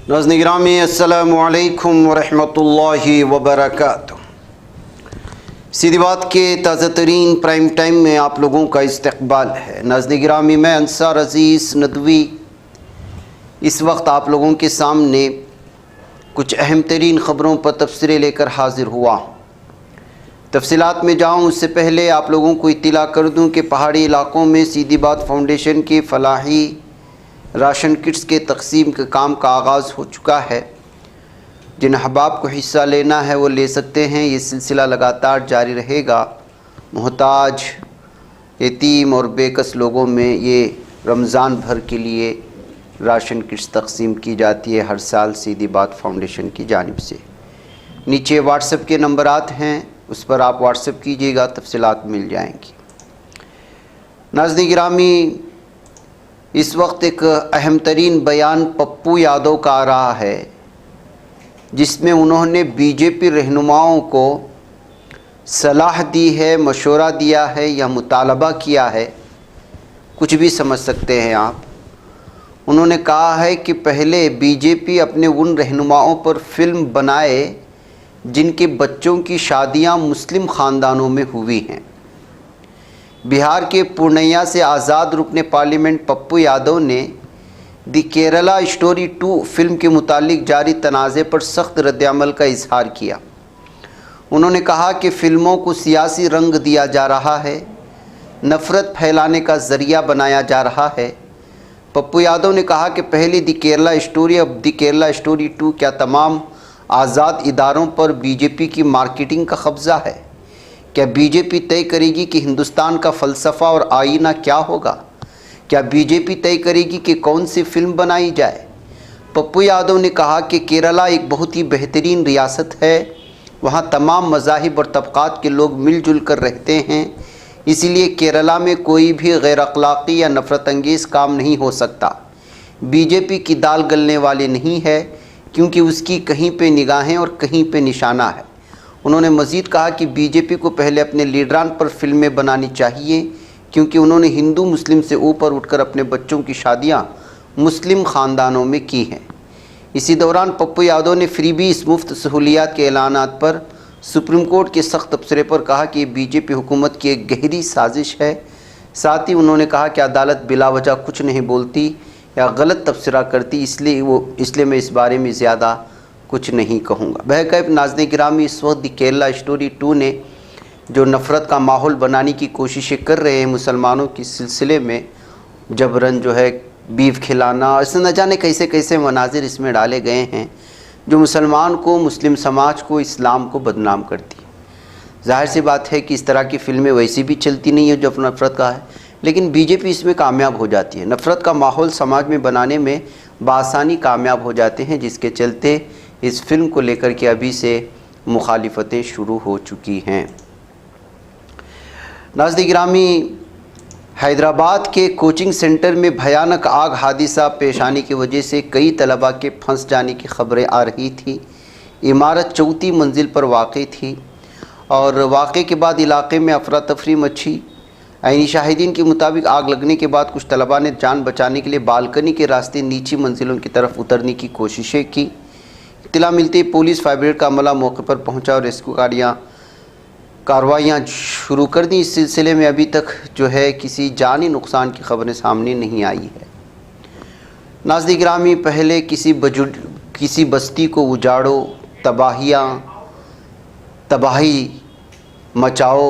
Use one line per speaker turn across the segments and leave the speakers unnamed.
ناظرین گرامی السلام علیکم ورحمۃ اللہ وبرکاتہ۔ سیدھی بات کے تازہ ترین پرائم ٹائم میں آپ لوگوں کا استقبال ہے۔ ناظرین گرامی، میں انصار عزیز ندوی اس وقت آپ لوگوں کے سامنے کچھ اہم ترین خبروں پر تبصرے لے کر حاضر ہوا ہوں۔ تفصیلات میں جاؤں اس سے پہلے آپ لوگوں کو اطلاع کر دوں کہ پہاڑی علاقوں میں سیدھی بات فاؤنڈیشن کی فلاحی راشن کٹس کے تقسیم کے کام کا آغاز ہو چکا ہے۔ جن احباب کو حصہ لینا ہے وہ لے سکتے ہیں۔ یہ سلسلہ لگاتار جاری رہے گا۔ محتاج، یتیم اور بے کس لوگوں میں یہ رمضان بھر کے لیے راشن کٹس تقسیم کی جاتی ہے ہر سال سیدھی بات فاؤنڈیشن کی جانب سے۔ نیچے واٹس ایپ کے نمبرات ہیں، اس پر آپ واٹس ایپ کیجیے گا، تفصیلات مل جائیں گی۔ ناظرین گرامی، اس وقت ایک اہم ترین بیان پپو یادو کا آ رہا ہے، جس میں انہوں نے بی جے پی رہنماؤں کو صلاح دی ہے، مشورہ دیا ہے یا مطالبہ کیا ہے، کچھ بھی سمجھ سکتے ہیں آپ۔ انہوں نے کہا ہے کہ پہلے بی جے پی اپنے ان رہنماؤں پر فلم بنائے جن کے بچوں کی شادیاں مسلم خاندانوں میں ہوئی ہیں۔ بہار کے پورنیا سے آزاد رکن پارلیمنٹ پپو یادو نے دی کیرلا اسٹوری 2 فلم کے متعلق جاری تنازع پر سخت رد عمل کا اظہار کیا۔ انہوں نے کہا کہ فلموں کو سیاسی رنگ دیا جا رہا ہے، نفرت پھیلانے کا ذریعہ بنایا جا رہا ہے۔ پپو یادو نے کہا کہ پہلی دی کیرلا اسٹوری اب دی کیرلا اسٹوری 2 کیا تمام آزاد اداروں پر بی جے پی کی مارکیٹنگ کا قبضہ ہے؟ کیا بی جے پی طے کرے گی کہ ہندوستان کا فلسفہ اور آئینہ کیا ہوگا؟ کیا بی جے پی طے کرے گی کہ کون سی فلم بنائی جائے؟ پپو یادو نے کہا کہ کیرلا ایک بہت ہی بہترین ریاست ہے، وہاں تمام مذاہب اور طبقات کے لوگ مل جل کر رہتے ہیں، اسی لیے کیرلا میں کوئی بھی غیر اخلاقی یا نفرت انگیز کام نہیں ہو سکتا۔ بی جے پی کی دال گلنے والی نہیں ہے، کیونکہ اس کی کہیں پہ نگاہیں اور کہیں پہ نشانہ ہے۔ انہوں نے مزید کہا کہ بی جے پی کو پہلے اپنے لیڈران پر فلمیں بنانی چاہیے، کیونکہ انہوں نے ہندو مسلم سے اوپر اٹھ کر اپنے بچوں کی شادیاں مسلم خاندانوں میں کی ہیں۔ اسی دوران پپو یادو نے فری بیس مفت سہولیات کے اعلانات پر سپریم کورٹ کے سخت تبصرے پر کہا کہ یہ بی جے پی حکومت کی ایک گہری سازش ہے۔ ساتھ ہی انہوں نے کہا کہ عدالت بلا وجہ کچھ نہیں بولتی یا غلط تبصرہ کرتی، اس لیے میں اس بارے میں زیادہ کچھ نہیں کہوں گا۔ بہرکیف ناظرین گرامی، اس وقت دی کیرلا اسٹوری 2 نے جو نفرت کا ماحول بنانے کی کوششیں کر رہے ہیں مسلمانوں کی سلسلے میں، جبراً جو ہے بیف کھلانا، ایسے نہ جانے کیسے کیسے مناظر اس میں ڈالے گئے ہیں جو مسلمان کو، مسلم سماج کو، اسلام کو بدنام کرتی ہے۔ ظاہر سی بات ہے کہ اس طرح کی فلمیں ویسی بھی چلتی نہیں ہیں جو نفرت کا ہے، لیکن بی جے پی اس میں کامیاب ہو جاتی ہے، نفرت کا ماحول سماج میں بنانے میں بآسانی کامیاب ہو جاتے ہیں، جس کے چلتے اس فلم کو لے کر کے ابھی سے مخالفتیں شروع ہو چکی ہیں۔ ناظرین گرامی، حیدرآباد کے کوچنگ سینٹر میں بھیانک آگ حادثہ پیش آنے کی وجہ سے کئی طلباء کے پھنس جانے کی خبریں آ رہی تھیں۔ عمارت 4تھی منزل پر واقع تھی اور واقعے کے بعد علاقے میں افراتفری مچی۔ عینی شاہدین کے مطابق آگ لگنے کے بعد کچھ طلباء نے جان بچانے کے لیے بالکنی کے راستے نیچی منزلوں کی طرف اترنے کی کوششیں کی۔ اطلاع ملتے ہی پولیس فائر بریگیڈ کا عملہ موقع پر پہنچا اور ریسکیو کارروائیاں شروع کر دیں۔ اس سلسلے میں ابھی تک جو ہے کسی جانی نقصان کی خبریں سامنے نہیں آئی ہے۔ ناظرین گرامی، پہلے کسی بستی کو اجاڑو، تباہی مچاؤ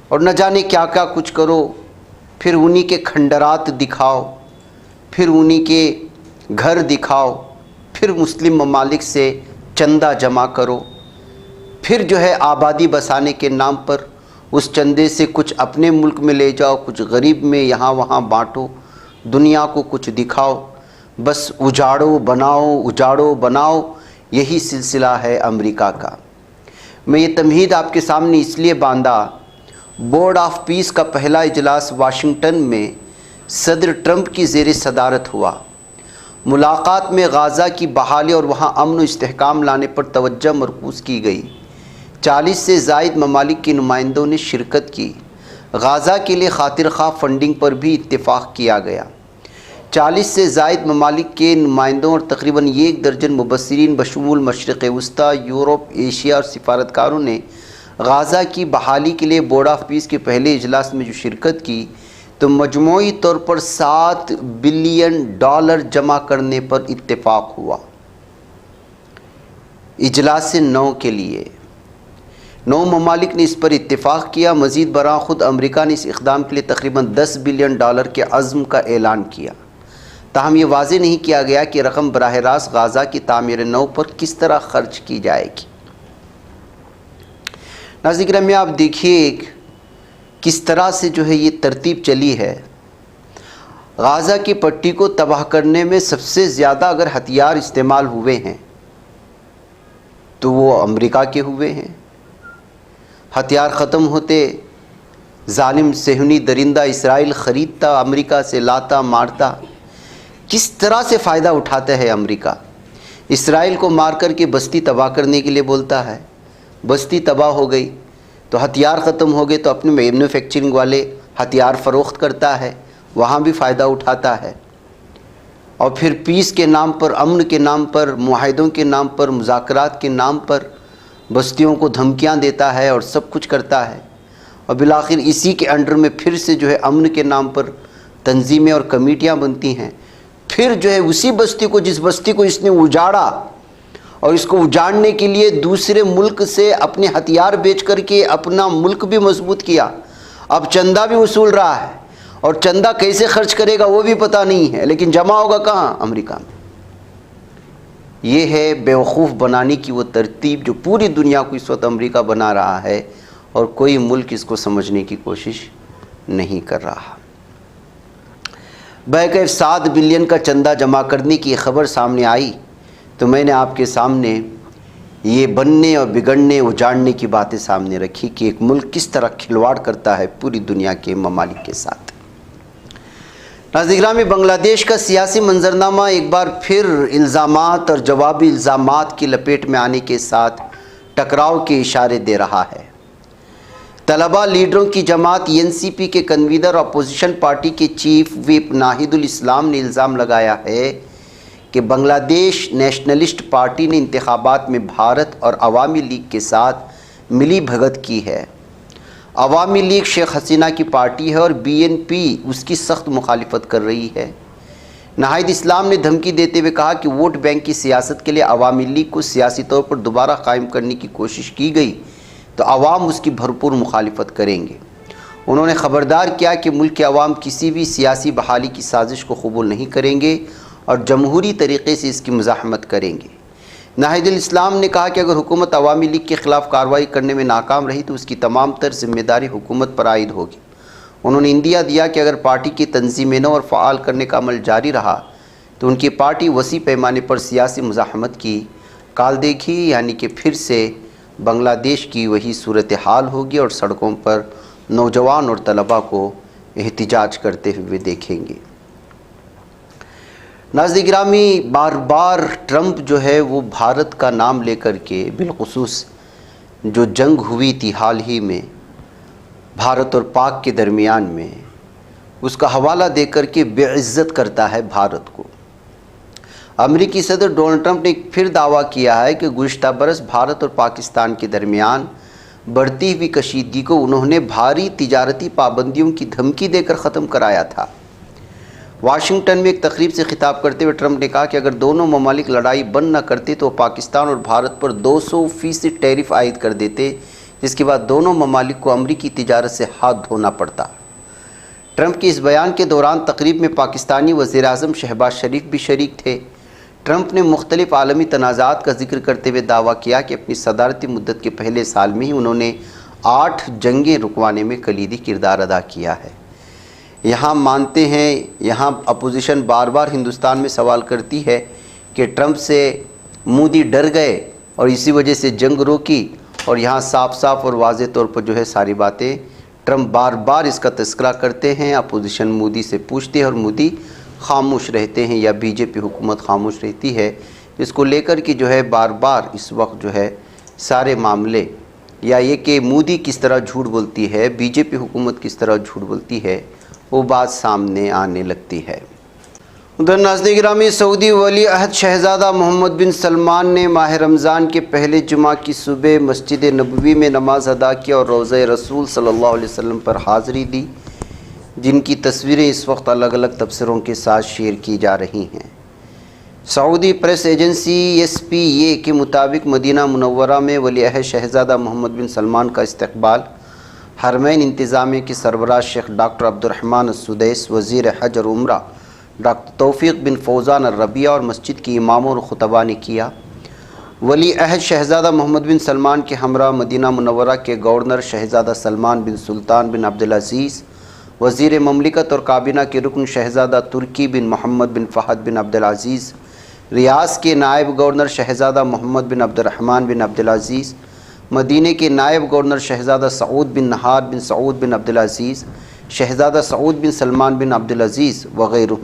اور نہ جانے کیا کیا کچھ کرو، پھر انہی کے کھنڈرات دکھاؤ، پھر انہی کے گھر دکھاؤ، پھر مسلم ممالک سے چندہ جمع کرو، پھر جو ہے آبادی بسانے کے نام پر اس چندے سے کچھ اپنے ملک میں لے جاؤ، کچھ غریب میں یہاں وہاں بانٹو، دنیا کو کچھ دکھاؤ، بس اجاڑو بناؤ، یہی سلسلہ ہے امریکہ کا۔ میں یہ تمہید آپ کے سامنے اس لیے باندھا، بورڈ آف پیس کا پہلا اجلاس واشنگٹن میں صدر ٹرمپ کی زیر صدارت ہوا۔ ملاقات میں غزہ کی بحالی اور وہاں امن و استحکام لانے پر توجہ مرکوز کی گئی۔ 40 سے زائد ممالک کے نمائندوں نے شرکت کی۔ غزہ کے لیے خاطر خواہ فنڈنگ پر بھی اتفاق کیا گیا۔ 40 سے زائد ممالک کے نمائندوں اور تقریباً 1 درجن مبصرین بشمول مشرق وسطیٰ، یورپ، ایشیا اور سفارتکاروں نے غزہ کی بحالی کے لیے بورڈ آف پیس کے پہلے اجلاس میں جو شرکت کی تو مجموعی طور پر $7 بلین جمع کرنے پر اتفاق ہوا۔ اجلاس 9 کے لیے 9 ممالک نے اس پر اتفاق کیا۔ مزید برآں خود امریکہ نے اس اقدام کے لیے تقریباً $10 بلین کے عزم کا اعلان کیا، تاہم یہ واضح نہیں کیا گیا کہ رقم براہ راست غزہ کی تعمیر نو پر کس طرح خرچ کی جائے گی۔ ناظرین گرامی، آپ دیکھیے کس طرح سے جو ہے یہ ترتیب چلی ہے۔ غزہ کی پٹی کو تباہ کرنے میں سب سے زیادہ اگر ہتھیار استعمال ہوئے ہیں تو وہ امریکہ کے ہوئے ہیں۔ ہتھیار ختم ہوتے ظالم صہیونی درندہ اسرائیل خریدتا، امریکہ سے لاتا، مارتا۔ کس طرح سے فائدہ اٹھاتا ہے امریکہ؟ اسرائیل کو مار کر کے بستی تباہ کرنے کے لیے بولتا ہے، بستی تباہ ہو گئی تو ہتھیار ختم ہو گئے تو اپنے مینوفیکچرنگ والے ہتھیار فروخت کرتا ہے، وہاں بھی فائدہ اٹھاتا ہے، اور پھر پیس کے نام پر، امن کے نام پر، معاہدوں کے نام پر، مذاکرات کے نام پر بستیوں کو دھمکیاں دیتا ہے اور سب کچھ کرتا ہے، اور بالآخر اسی کے انڈر میں پھر سے جو ہے امن کے نام پر تنظیمیں اور کمیٹیاں بنتی ہیں۔ پھر جو ہے اسی بستی کو، جس بستی کو اس نے اجاڑا اور اس کو اجاڑنے کے لیے دوسرے ملک سے اپنے ہتھیار بیچ کر کے اپنا ملک بھی مضبوط کیا، اب چندہ بھی وصول رہا ہے، اور چندہ کیسے خرچ کرے گا وہ بھی پتہ نہیں ہے، لیکن جمع ہوگا کہاں؟ امریکہ میں۔ یہ ہے بیوقوف بنانے کی وہ ترتیب جو پوری دنیا کو اس وقت امریکہ بنا رہا ہے، اور کوئی ملک اس کو سمجھنے کی کوشش نہیں کر رہا۔ بہرکیف 7 بلین کا چندہ جمع کرنے کی خبر سامنے آئی تو میں نے آپ کے سامنے یہ بننے اور بگڑنے، اجاڑنے کی باتیں سامنے رکھی کہ ایک ملک کس طرح کھلواڑ کرتا ہے پوری دنیا کے ممالک کے ساتھ۔ ناظرین گرامی، بنگلہ دیش کا سیاسی منظرنامہ ایک بار پھر الزامات اور جوابی الزامات کی لپیٹ میں آنے کے ساتھ ٹکراؤ کے اشارے دے رہا ہے۔ طلباء لیڈروں کی جماعت NCP کے کنوینر اپوزیشن پارٹی کے چیف ویپ ناہید الاسلام نے الزام لگایا ہے کہ بنگلہ دیش نیشنلسٹ پارٹی نے انتخابات میں بھارت اور عوامی لیگ کے ساتھ ملی بھگت کی ہے۔ عوامی لیگ شیخ حسینہ کی پارٹی ہے اور BNP اس کی سخت مخالفت کر رہی ہے۔ ناہید اسلام نے دھمکی دیتے ہوئے کہا کہ ووٹ بینک کی سیاست کے لیے عوامی لیگ کو سیاسی طور پر دوبارہ قائم کرنے کی کوشش کی گئی تو عوام اس کی بھرپور مخالفت کریں گے۔ انہوں نے خبردار کیا کہ ملک کے عوام کسی بھی سیاسی بحالی کی سازش کو قبول نہیں کریں گے اور جمہوری طریقے سے اس کی مزاحمت کریں گے۔ ناہید الاسلام نے کہا کہ اگر حکومت عوامی لیگ کے خلاف کارروائی کرنے میں ناکام رہی تو اس کی تمام تر ذمہ داری حکومت پر عائد ہوگی۔ انہوں نے اندیا دیا کہ اگر پارٹی کی تنظیم نو اور فعال کرنے کا عمل جاری رہا تو ان کی پارٹی وسیع پیمانے پر سیاسی مزاحمت کی کال دے گی، یعنی کہ پھر سے بنگلہ دیش کی وہی صورتحال ہوگی اور سڑکوں پر نوجوان اور طلباء کو احتجاج کرتے ہوئے دیکھیں گے۔ ناظرین گرامی، بار بار ٹرمپ جو ہے وہ بھارت کا نام لے کر کے، بالخصوص جو جنگ ہوئی تھی حال ہی میں بھارت اور پاک کے درمیان میں، اس کا حوالہ دے کر کے بے عزت کرتا ہے بھارت کو۔ امریکی صدر ڈونلڈ ٹرمپ نے پھر دعویٰ کیا ہے کہ گزشتہ برس بھارت اور پاکستان کے درمیان بڑھتی ہوئی کشیدگی کو انہوں نے بھاری تجارتی پابندیوں کی دھمکی دے کر ختم کرایا تھا۔ واشنگٹن میں ایک تقریب سے خطاب کرتے ہوئے ٹرمپ نے کہا کہ اگر دونوں ممالک لڑائی بند نہ کرتے تو پاکستان اور بھارت پر 200% ٹیرف عائد کر دیتے، جس کے بعد دونوں ممالک کو امریکی تجارت سے ہاتھ دھونا پڑتا۔ ٹرمپ کے اس بیان کے دوران تقریب میں پاکستانی وزیر اعظم شہباز شریف بھی شریک تھے۔ ٹرمپ نے مختلف عالمی تنازعات کا ذکر کرتے ہوئے دعویٰ کیا کہ اپنی صدارتی مدت کے پہلے سال میں ہی انہوں نے 8 جنگیں رکوانے میں کلیدی کردار ادا کیا ہے۔ یہاں مانتے ہیں، یہاں اپوزیشن بار بار ہندوستان میں سوال کرتی ہے کہ ٹرمپ سے مودی ڈر گئے اور اسی وجہ سے جنگ روکی، اور یہاں صاف صاف اور واضح طور پر جو ہے ساری باتیں ٹرمپ بار بار اس کا تذکرہ کرتے ہیں۔ اپوزیشن مودی سے پوچھتے ہیں اور مودی خاموش رہتے ہیں، یا BJP حکومت خاموش رہتی ہے، اس کو لے کر کے جو ہے بار بار اس وقت جو ہے سارے معاملے، یا یہ کہ مودی کس طرح جھوٹ بولتی ہے، BJP حکومت کس طرح جھوٹ بولتی ہے، وہ بات سامنے آنے لگتی ہے۔ ادھر ناظرین گرامی، سعودی ولی عہد شہزادہ محمد بن سلمان نے ماہ رمضان کے پہلے جمعہ کی صبح مسجد نبوی میں نماز ادا کی اور روضہ رسول صلی اللہ علیہ وسلم پر حاضری دی، جن کی تصویریں اس وقت الگ الگ تبصروں کے ساتھ شیئر کی جا رہی ہیں۔ سعودی پریس ایجنسی SPA کے مطابق مدینہ منورہ میں ولی عہد شہزادہ محمد بن سلمان کا استقبال حرمین انتظامیہ کے سربراہ شیخ ڈاکٹر عبدالرحمن السدیس، وزیر حج اور عمرہ ڈاکٹر توفیق بن فوزان الربیہ اور مسجد کے اماموں اور خطباء نے کیا۔ ولی عہد شہزادہ محمد بن سلمان کے ہمراہ مدینہ منورہ کے گورنر شہزادہ سلمان بن سلطان بن عبدالعزیز، وزیر مملکت اور کابینہ کے رکن شہزادہ ترکی بن محمد بن فہد بن عبدالعزیز، ریاض کے نائب گورنر شہزادہ محمد بن عبدالرحمن بن عبدالعزیز، مدینہ کے نائب گورنر شہزادہ سعود بن نہار بن سعود بن عبدالعزیز، شہزادہ سعود بن سلمان بن عبدالعزیز وغیرہ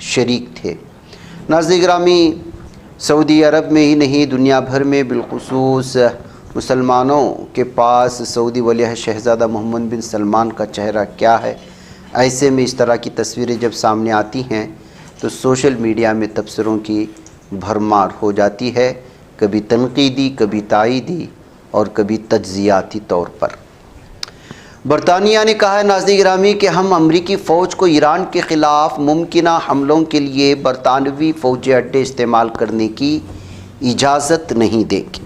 شریک تھے۔ ناظرین گرامی، سعودی عرب میں ہی نہیں دنیا بھر میں بالخصوص مسلمانوں کے پاس سعودی ولی عہد شہزادہ محمد بن سلمان کا چہرہ کیا ہے، ایسے میں اس طرح کی تصویریں جب سامنے آتی ہیں تو سوشل میڈیا میں تبصروں کی بھرمار ہو جاتی ہے، کبھی تنقیدی، کبھی تائیدی اور کبھی تجزیاتی طور پر۔ برطانیہ نے کہا ہے ناظرین گرامی کہ ہم امریکی فوج کو ایران کے خلاف ممکنہ حملوں کے لیے برطانوی فوجی اڈے استعمال کرنے کی اجازت نہیں دیں گے۔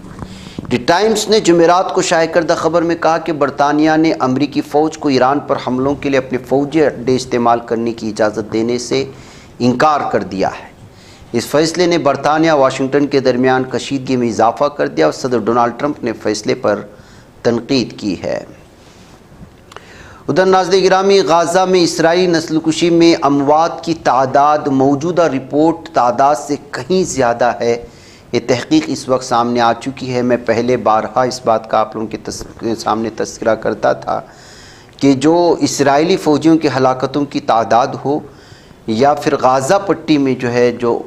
دی ٹائمز نے جمعرات کو شائع کردہ خبر میں کہا کہ برطانیہ نے امریکی فوج کو ایران پر حملوں کے لیے اپنے فوجی اڈے استعمال کرنے کی اجازت دینے سے انکار کر دیا ہے۔ اس فیصلے نے برطانیہ واشنگٹن کے درمیان کشیدگی میں اضافہ کر دیا اور صدر ڈونلڈ ٹرمپ نے فیصلے پر تنقید کی ہے۔ ادھر ناظرین گرامی، غزہ میں اسرائیلی نسل کشی میں اموات کی تعداد موجودہ رپورٹ تعداد سے کہیں زیادہ ہے۔ یہ تحقیق اس وقت سامنے آ چکی ہے۔ میں پہلے بارہا اس بات کا آپ لوگوں کے سامنے تذکرہ کرتا تھا کہ جو اسرائیلی فوجیوں کی ہلاکتوں کی تعداد ہو یا پھر غزہ پٹی میں جو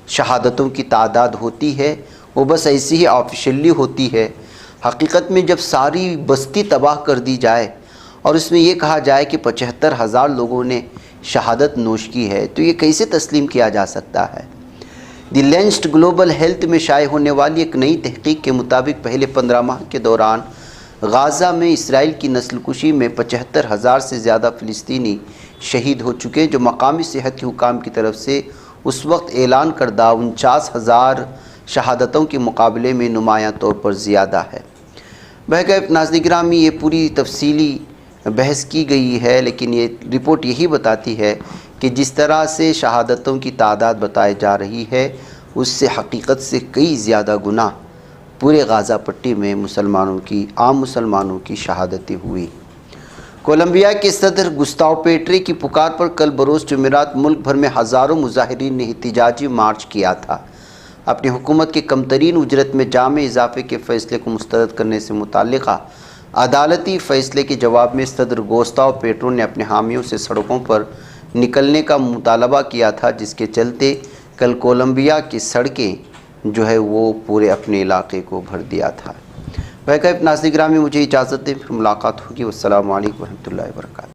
شہادتوں کی تعداد ہوتی ہے وہ بس ایسی ہی آفیشلی ہوتی ہے۔ حقیقت میں جب ساری بستی تباہ کر دی جائے اور اس میں یہ کہا جائے کہ 75,000 لوگوں نے شہادت نوش کی ہے تو یہ کیسے تسلیم کیا جا سکتا ہے؟ دی لینسٹ گلوبل ہیلتھ میں شائع ہونے والی ایک نئی تحقیق کے مطابق پہلے 15 ماہ کے دوران غزہ میں اسرائیل کی نسل کشی میں 75,000 سے زیادہ فلسطینی شہید ہو چکے، جو مقامی صحت کے حکام کی طرف سے اس وقت اعلان کردہ 49,000 شہادتوں کے مقابلے میں نمایاں طور پر زیادہ ہے۔ بہرکیف ناظرین گرامی، یہ پوری تفصیلی بحث کی گئی ہے، لیکن یہ رپورٹ یہی بتاتی ہے کہ جس طرح سے شہادتوں کی تعداد بتائی جا رہی ہے اس سے حقیقت سے کئی زیادہ گنا پورے غزہ پٹی میں عام مسلمانوں کی شہادتیں ہوئی۔ کولمبیا کے صدر گستاو پیٹرو کی پکار پر کل بروز جمعرات ملک بھر میں ہزاروں مظاہرین نے احتجاجی مارچ کیا تھا۔ اپنی حکومت کے کم ترین اجرت میں جامع اضافے کے فیصلے کو مسترد کرنے سے متعلقہ عدالتی فیصلے کے جواب میں صدر گوستاو پیٹرو نے اپنے حامیوں سے سڑکوں پر نکلنے کا مطالبہ کیا تھا، جس کے چلتے کل کولمبیا کی سڑکیں وہ پورے اپنے علاقے کو بھر دیا تھا۔ بہرکیف ناظرین گرامی، مجھے اجازت دیں، پھر ملاقات ہوگی۔ والسلام علیکم ورحمۃ اللہ وبرکاتہ۔